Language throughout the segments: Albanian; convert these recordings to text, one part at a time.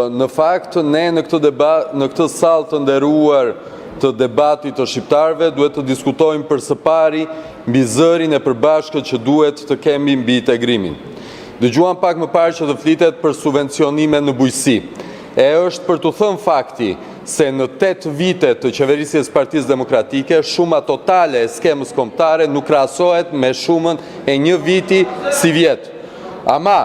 Në fakt, ne në këtë sallë të nderuar të debatit të shqiptarëve duhet të diskutojmë për së pari mbi zërin e përbashkët që duhet të kemi mbi integrimin. Dëgjuam pak më parë që të flitet për subvencionime në bujqësi. Është për të thënë fakti se në 8 vite të qeverisjes Partisë Demokratike, shuma totale e skemës kombëtare nuk krahasohet me shumën e një viti si vjet. Ama,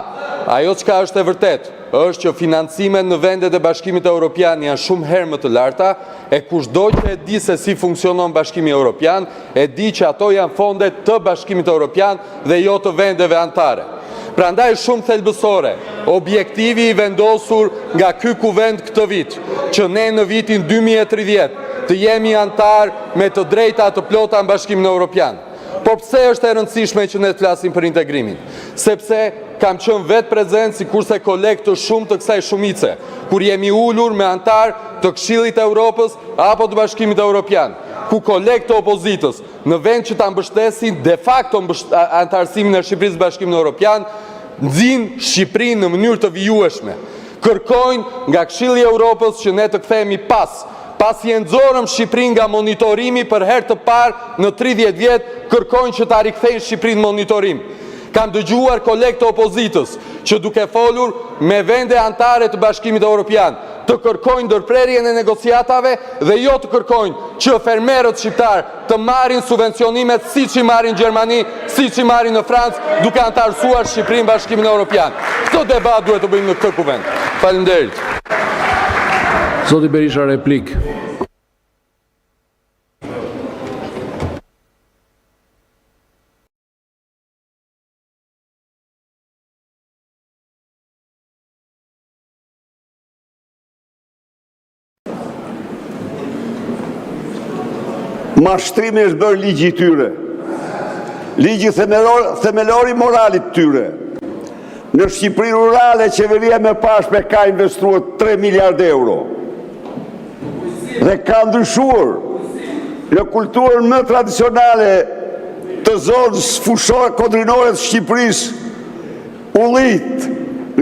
ajo çka është e vërtetë është që financimet në vendet e Bashkimit Evropian janë shumë herë më të larta, e kushdo që e di se si funksionon Bashkimi Evropian, e di që ato janë fonde të Bashkimit Evropian dhe jo të vendeve anëtare. Prandaj shumë thelbësore, objektivi i vendosur nga ky kuvend këtë vit, që ne në vitin 2030 të jemi anëtar me të drejta të plota në Bashkimin Evropian. Por pse është e rëndësishme që ne të flasim për integrimin? Sepse kam qenë vetë prezent si kurse koleg të shumë të kësaj shumice, kur jemi ulur me antar të Këshillit të Evropës apo të Bashkimit Evropian, ku koleg të opozitës, në vend që ta mbështesin de facto antarësimin e Shqipërisë në Bashkimin Evropian, nxin Shqipërinë në mënyrë të vijueshme. Kërkojnë nga Këshilli i Evropës që ne të kthehemi pasi e nxorëm Shqipërinë nga monitorimi për herë të parë në 30 vjet, kërkojnë që ta rikthejnë Shqipërinë në monitorim. Kam dëgjuar kolegë të opozitës që duke folur me vende anëtare të Bashkimit Evropian të kërkojnë ndërprerjen e negociatave dhe jo të kërkojnë që fermerët shqiptar të marrin subvencionimet siç i marrin në Gjermani, siç i marrin në Francë, duke antarësuar Shqipërinë në Bashkimin Evropian. Këtë debat duhet të bëjmë në këtë kuvend. Faleminderit. Zoti Berisha, replik. Mashtrimi është bërë ligji i tyre. Ligji themelor i moralit tyre. Në Shqipëri rurale, qeveria me pashme ka investuar 3 miliard euro. Dhe ka ndryshuar në kulturën më tradicionale të zonës fushore kodrinore të Shqipërisë ullit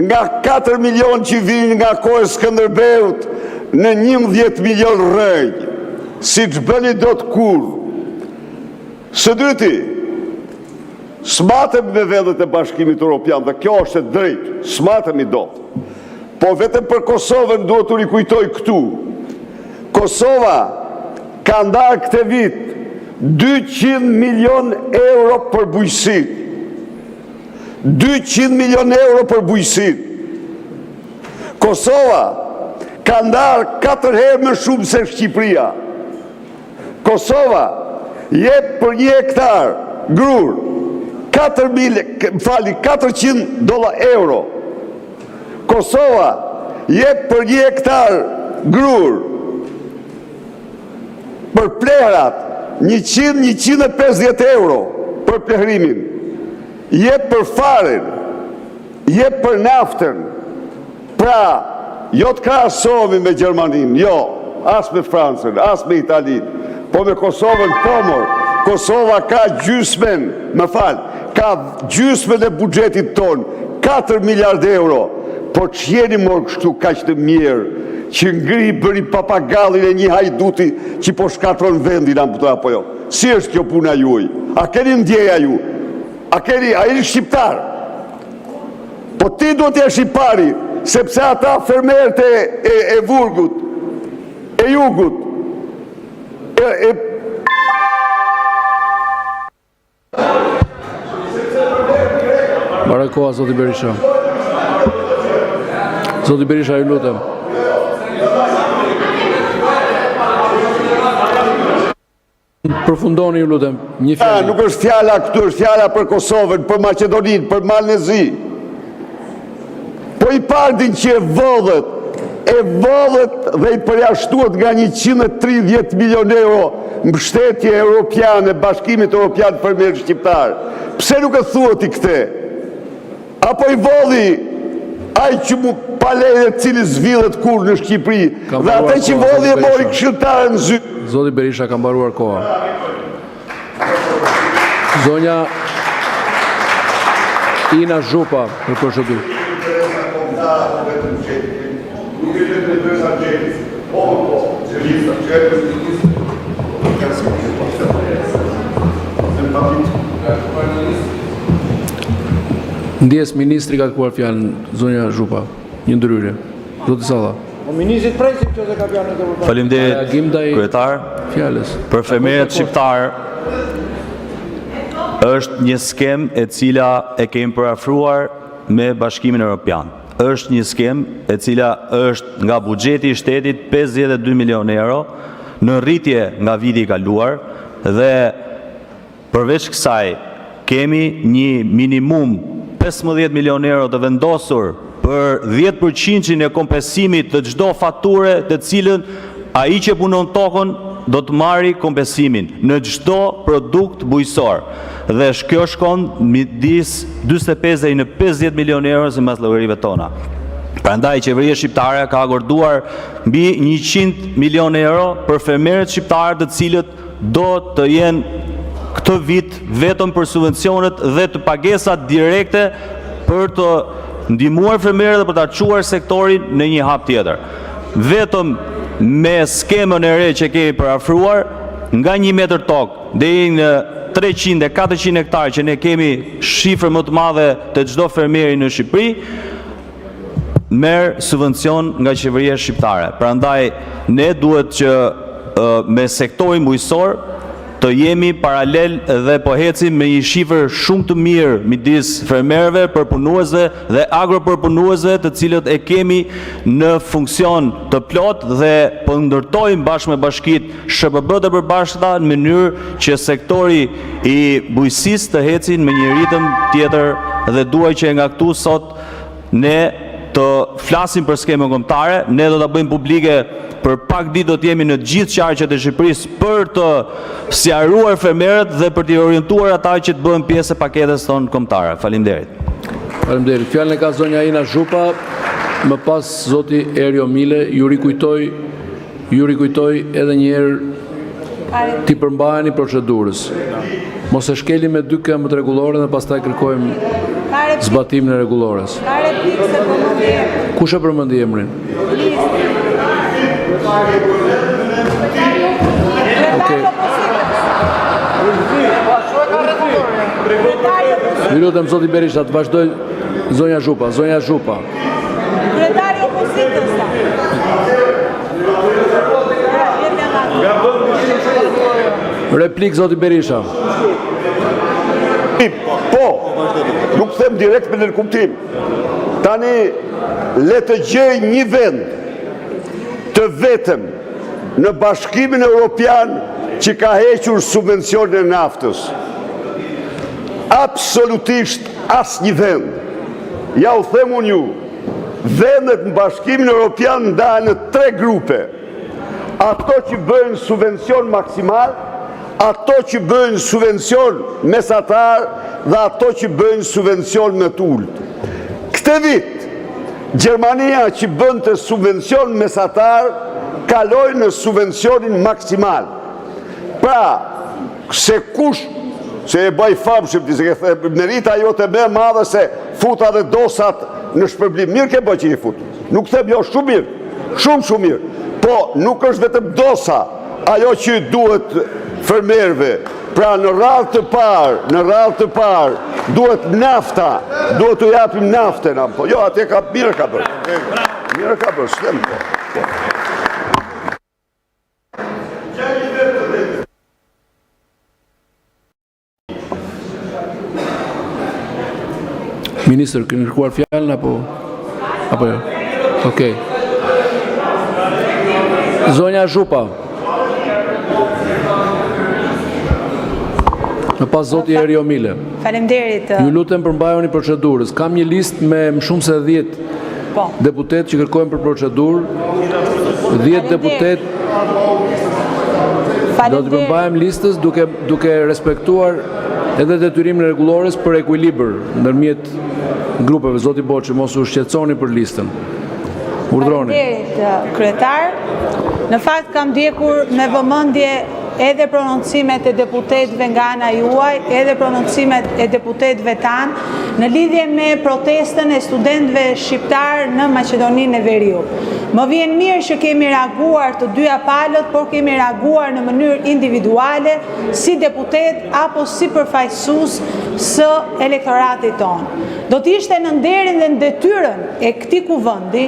nga 4 milion që vinë nga kohë e Skënderbeut në 11 milion rëj, si që bëni do të kur. Së dyti, smatëm me vendet e Bashkimit Evropian, dhe kjo është e drejtë, smatëm i do të. Po vetëm për Kosovën duhet të rikujtoj këtu. Kosova ka ndarë këtë vit 200 milion euro për bujqësi. 200 milion euro për bujqësi. Kosova ka ndarë 4 herë më shumë se Shqipëria. Kosova jep për 1 hektar grur $400 euro. Kosova jep për 1 hektar grur për plerat 100-150 euro për plehrimin. Jep për faren, jep për naftën. Pra, jo të krahasohemi me Gjermaninë, jo, as me Francën, as me Italinë. Po me Kosovën pomor, Kosova ka gjysmen, ka gjysmen e buxhetit ton, 4 miliard euro, po që jeni morë kështu ka që të mirë, që ngri bëri papagallin e një hajduti që po shkatron vendin apo jo. Si është kjo puna juaj? A keni ndjeja ju? A jeni shqiptar? Po ti do t'jesh i pari, sepse ata fermerët e Vurgut, e Jugut, Barakoa, Zoti Berisha. Zoti Berisha, ju lutem. Përfundoni, ju lutem. Një fjallë. Nuk është fjalla këtu, është fjalla për Kosovën, për Maqedoninë, për Malnezi. Po i pardin që e vodhet dhe i përjashtuat nga 130 milion euro mbështetje europiane, Bashkimit Evropian për merë shqiptar. Pse nuk e thuat i këte? Apo i vodhi ai që mu palejnë cili zvidhet kur në Shqipëri, dhe ate që vodhi e mori këshiltarë në zy. Zoti Berisha, ka mbaruar koha. Zonja Ina Zhupa, për procedurë. Ndjes ministri ka kërkuar fjalën, zonja Zhupa. Një ndryrje. Zoti Salla. Ministrit presim që ka fjalën e vërtetë. Faleminderit Reagim ndaj kryetar. fjalës. Për fermerët shqiptar është një skem e cila e kemi parafruar me Bashkimin Evropian. Është një skem e cila është nga buxheti i shtetit 52 milion euro në rritje nga viti i kaluar dhe përveç kësaj kemi një minimum 15 milion euro të vendosur për 10% e kompensimit të çdo fature të cilën ai që punon tokën do të marri kompensimin në çdo produkt bujqësor. Dhe kjo shkon midis 45 deri në 50 milion euro sipas llogarive tona. Prandaj qeveria shqiptare ka akorduar mbi 100 milion euro për fermerët shqiptarë të cilët do të jenë këtë vit vetëm për subvencionet dhe të pagesat direkte për të ndihmuar fermerët dhe për ta çuar sektorin në një hap tjetër. Vetëm me skemën e re që kemi parafruar, nga 1 metër tokë deri në 300 e 400 hektarë që ne kemi shifrë më të madhe të çdo fermeri në Shqipëri, merr subvencion nga qeveria shqiptare. Prandaj ne duhet që me sektorin bujqësor të jemi paralel dhe po ecim me një shifër shumë të mirë midis fermerëve, përpunuesve dhe agropërpunuesve, të cilët e kemi në funksion të plot dhe po ndërtojmë bashkë me bashkitë SHPB të përbashkëta në mënyrë që sektori i bujqësisë të ecin me një ritëm tjetër dhe duaj që nga këtu sot ne të flasim për skemën kombëtare, ne do ta bëjmë publike për pak ditë do të jemi në gjithë qarqet e Shqipërisë për të sqaruar fermerët dhe për t'i orientuar ata që të bëhen pjesë e paketes tonë kombëtare. Faleminderit. Faleminderit. Fjalën e ka zonja Ina Zhupa, më pas zoti Erio Mile, ju rikujtoj edhe një herë ti përmbaheni procedurës. Mos e shkeli me 2 këmbët rregullore dhe pastaj kërkojmë zbatimin e rregullores. Ka replikë se përmendi emrin. Kush e përmendi emrin? Okej. Ju lutem zoti Berisha të vazhdoj zonja Zhupa, Kryetari opozitës. Replik zoti Berisha. Po, nuk them direkt me nërkuptim. Tani, le të gjej një vend të vetëm në Bashkimin Evropian që ka hequr subvencionin e naftës. Absolutisht as një vend. Ja u them unë ju, vendet në Bashkimin Evropian ndahen në 3 grupe. Ato që bëjnë subvencion maksimal, ato që bëjnë subvencion mesatar dhe ato që bëjnë subvencion me të ulët. Këtë vit, Gjermania që bënte subvencion mesatar, kaloi në subvencionin maksimal. Pra, se kush, se e bëj famshëm, se merita jote më e madhe se futa dhe dosat në shpërblim. Mirë ke bëj që i fut. Nuk them jo shumë mirë, shumë mirë. Po, nuk është vetëm dosa, ajo që duhet fermerëve. Pra në radhë të parë, duhet nafta, duhet të japim naftën. Po, jo, atje ka mirë ka bërë. Mirë ka bërë, s'tem po. Ministër, kënë kërkuar fjallën apo jo? Okej. Zonja Zhupa. Në pas zoti Erio Mile. Faleminderit. Ju lutem përmbajoni procedurës. Kam një listë me më shumë se 10 deputet që kërkojnë për procedurë. 10 deputet. Do të përmbajem listës duke respektuar edhe detyrimin rregullores për ekuilibër ndërmjet grupeve. Zoti Boçi, mos u shqetësoni për listën. Urdhroni. Faleminderit, kryetar. Në fakt kam ndjekur me vëmendje edhe prononcimet e deputetëve nga ana juaj, edhe prononcimet e deputetëve tanë në lidhje me protestën e studentëve shqiptar në Maqedoninë e Veriut. Më vjen mirë që kemi reaguar të dyja palët, por kemi reaguar në mënyrë individuale si deputet apo si përfaqësues së elektoratit tonë. Do t'ishte në nderin dhe në detyrën e këtij kuvendi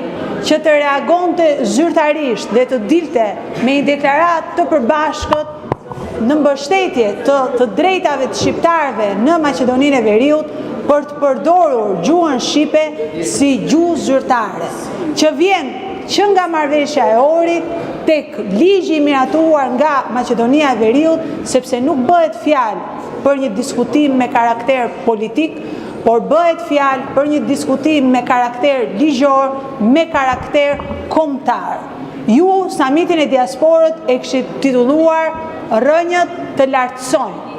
që të reagonte zyrtarisht dhe të dilte me një deklaratë të përbashkët në mbështetje të drejtave të shqiptarëve në Maqedoninë e Veriut për të përdorur gjuhën shqipe si gjuhë zyrtare, që vjen që nga marrëveshja e Ohrit tek ligji i miratuar nga Maqedonia e Veriut, sepse nuk bëhet fjalë për një diskutim me karakter politik, por bëhet fjalë për një diskutim me karakter ligjor, me karakter kombëtar. Ju, samitin e diasporët, e kishit titulluar Rënjët të lartësojnë.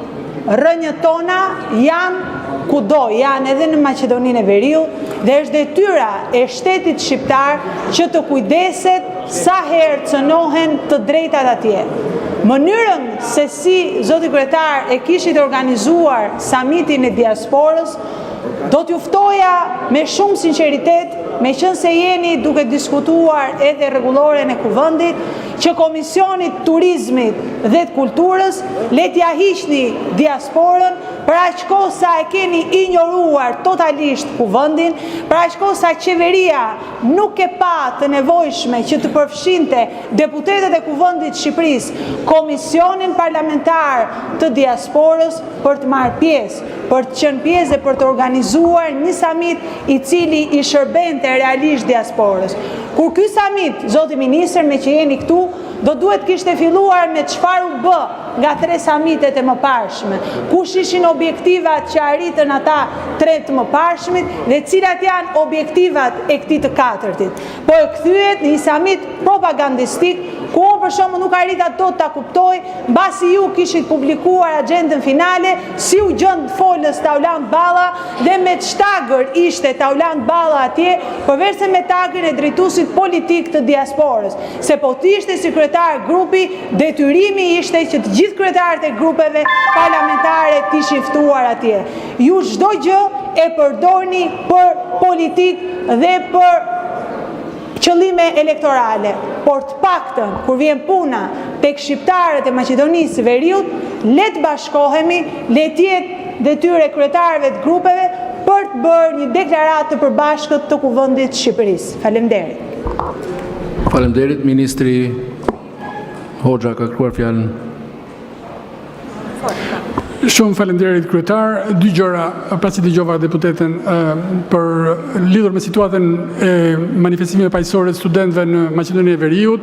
Rënjët tona janë kudo, janë edhe në Maqedoninë e Veriut, dhe është detyra e shtetit shqiptar që të kujdeset sa herë cënohen të drejtat atje. Mënyrën se si zoti kryetar e kishit organizuar samitin e diasporës, do t'ju ftoja me shumë sinqeritet, me qenë se jeni duke diskutuar edhe rregulloren e kuvendit, që Komisionit Turizmit dhe të Kulturës le t'ja hiqni diasporën për aq kohë sa e keni injoruar totalisht kuvendin, për aq kohë sa qeveria nuk e pa të nevojshme që të përfshinte deputetët e kuvendit Shqipërisë Komisionin Parlamentar të Diasporës për të marrë pjesë, për të qenë pjesë dhe për të organizuar një samit i cili i shërbente realisht diasporës. Kur ky samit, zoti ministër, me që jeni këtu, do duhet kishte filluar me çfarë u bë nga 3 samitet e mëparshme, kush ishin objektivat që arritën ata 3 të mëparshmit dhe cilat janë objektivat e këtij të 4-tit. Po e kthyehet në një samit propagandistik, ku unë për shembull nuk arrita dot ta kuptoj, mbasi ju kishit publikuar agjendën finale, si u gjend folës Taulant Balla dhe me shtagër ishte Taulant Balla atje, përveç se me tagën e drejtuesit politik të diasporës. Se po të ishte si kryetar grupi, detyrimi ishte që të gjithë kryetarët e grupeve parlamentare të ishin ftuar atje. Ju çdo gjë e përdorni për politik dhe për qëllime elektorale, por të paktën kur vjen puna tek shqiptarët e Maqedonisë së Veriut, le të bashkohemi, le të jetë detyrë e kryetarëve të grupeve për të bërë një deklaratë të përbashkët të kuvendit të Shqipërisë. Faleminderit. Faleminderit, ministri Hoxha ka kërkuar fjalën. Shumë faleminderit kryetar. 2 gjëra, pasi dëgjova deputeten për lidhur me situatën e manifestimeve paqësore të studentëve në Maqedoninë e Veriut.